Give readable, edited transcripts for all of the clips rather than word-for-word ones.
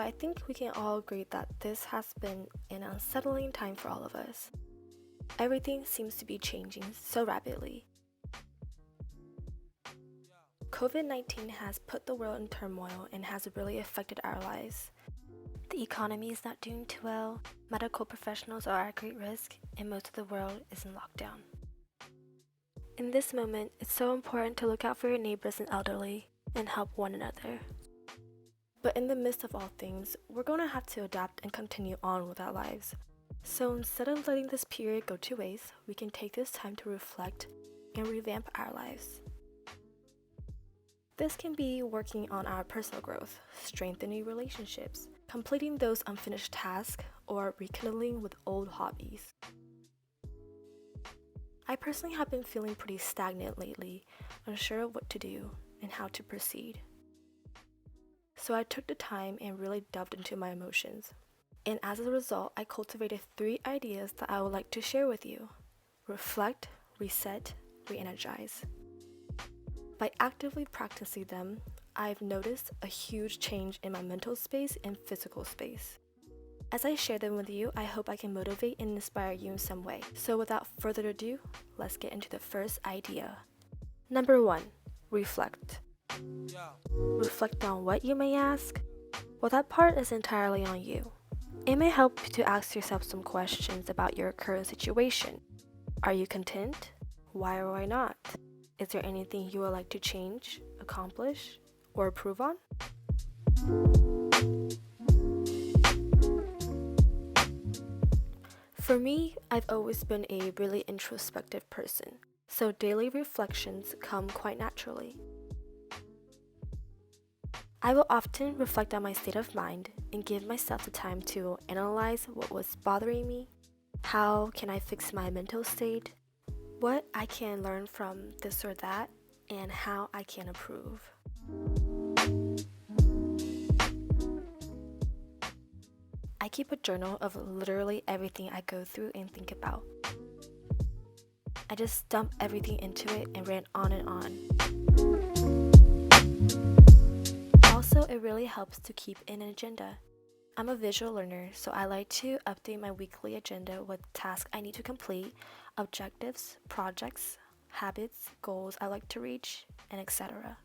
I think we can all agree that this has been an unsettling time for all of us. Everything seems to be changing so rapidly. COVID-19 has put the world in turmoil and has really affected our lives. The economy is not doing too well, medical professionals are at great risk, and most of the world is in lockdown. In this moment, it's so important to look out for your neighbors and elderly and help one another. But in the midst of all things, we're going to have to adapt and continue on with our lives. So instead of letting this period go to waste, we can take this time to reflect and revamp our lives. This can be working on our personal growth, strengthening relationships, completing those unfinished tasks, or rekindling with old hobbies. I personally have been feeling pretty stagnant lately, unsure of what to do and how to proceed. So I took the time and really delved into my emotions. And as a result, I cultivated 3 ideas that I would like to share with you. Reflect, reset, re-energize. By actively practicing them, I've noticed a huge change in my mental space and physical space. As I share them with you, I hope I can motivate and inspire you in some way. So without further ado, let's get into the first idea. Number 1, reflect. Reflect on what, you may ask? Well, that part is entirely on you. It may help to ask yourself some questions about your current situation. Are you content? Why or why not? Is there anything you would like to change, accomplish, or improve on? For me, I've always been a really introspective person, so daily reflections come quite naturally. I will often reflect on my state of mind and give myself the time to analyze what was bothering me, how can I fix my mental state, what I can learn from this or that, and how I can improve. I keep a journal of literally everything I go through and think about. I just dump everything into it and rant on and on. Also, it really helps to keep an agenda. I'm a visual learner, so I like to update my weekly agenda with tasks I need to complete, objectives, projects, habits, goals I like to reach, and etc.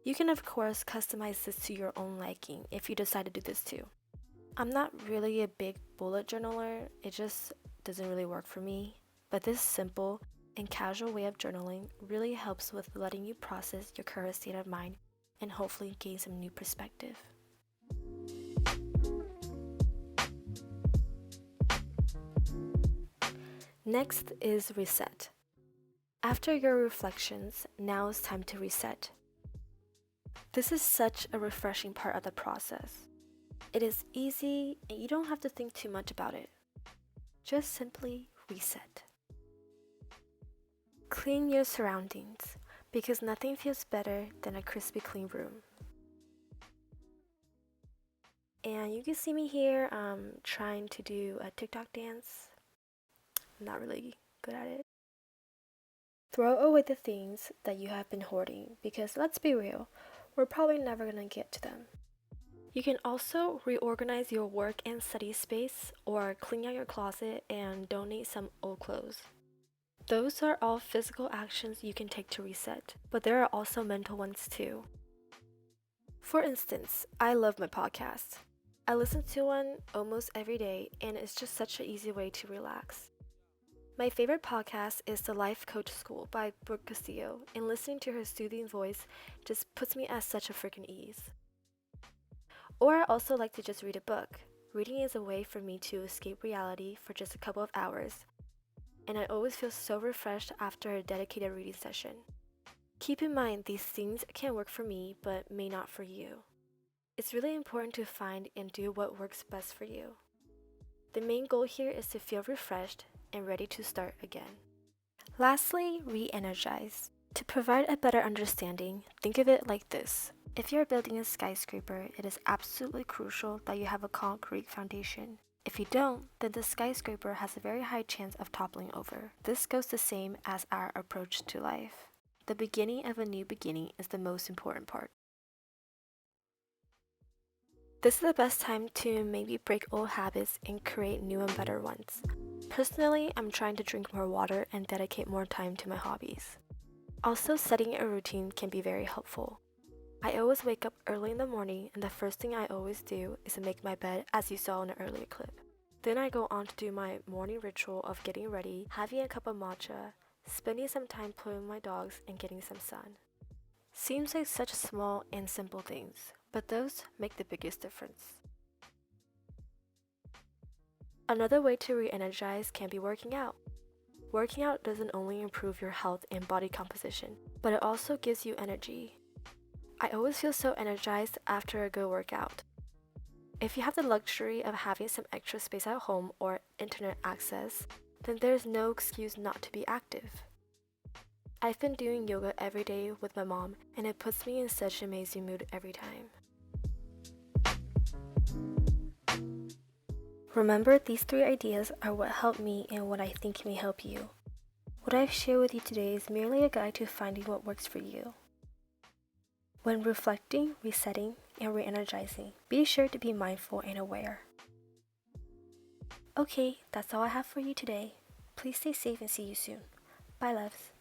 You can of course customize this to your own liking if you decide to do this too. I'm not really a big bullet journaler, it just doesn't really work for me, but this simple and casual way of journaling really helps with letting you process your current state of mind and hopefully gain some new perspective. Next is reset. After your reflections, now it's time to reset. This is such a refreshing part of the process. It is easy and you don't have to think too much about it. Just simply reset. Clean your surroundings because nothing feels better than a crispy clean room. And you can see me here trying to do a TikTok dance. I'm not really good at it. Throw away the things that you have been hoarding because let's be real, we're probably never going to get to them. You can also reorganize your work and study space or clean out your closet and donate some old clothes. Those are all physical actions you can take to reset, but there are also mental ones too. For instance, I love my podcast. I listen to one almost every day and it's just such an easy way to relax. My favorite podcast is The Life Coach School by Brooke Castillo, and listening to her soothing voice just puts me at such a freaking ease. Or I also like to just read a book. Reading is a way for me to escape reality for just a couple of hours, and I always feel so refreshed after a dedicated reading session. Keep in mind these things can work for me, but may not for you. It's really important to find and do what works best for you. The main goal here is to feel refreshed and ready to start again. Lastly, re-energize. To provide a better understanding, think of it like this. If you're building a skyscraper, it is absolutely crucial that you have a concrete foundation. If you don't, then the skyscraper has a very high chance of toppling over. This goes the same as our approach to life. The beginning of a new beginning is the most important part. This is the best time to maybe break old habits and create new and better ones. Personally, I'm trying to drink more water and dedicate more time to my hobbies. Also, setting a routine can be very helpful. I always wake up early in the morning, and the first thing I always do is to make my bed, as you saw in an earlier clip. Then I go on to do my morning ritual of getting ready, having a cup of matcha, spending some time playing with my dogs, and getting some sun. Seems like such small and simple things, but those make the biggest difference. Another way to re-energize can be working out. Working out doesn't only improve your health and body composition, but it also gives you energy. I always feel so energized after a good workout. If you have the luxury of having some extra space at home or internet access, then there's no excuse not to be active. I've been doing yoga every day with my mom, and it puts me in such an amazing mood every time. Remember, these 3 ideas are what helped me and what I think may help you. What I've shared with you today is merely a guide to finding what works for you. When reflecting, resetting, and re-energizing, be sure to be mindful and aware. Okay, that's all I have for you today. Please stay safe and see you soon. Bye, loves.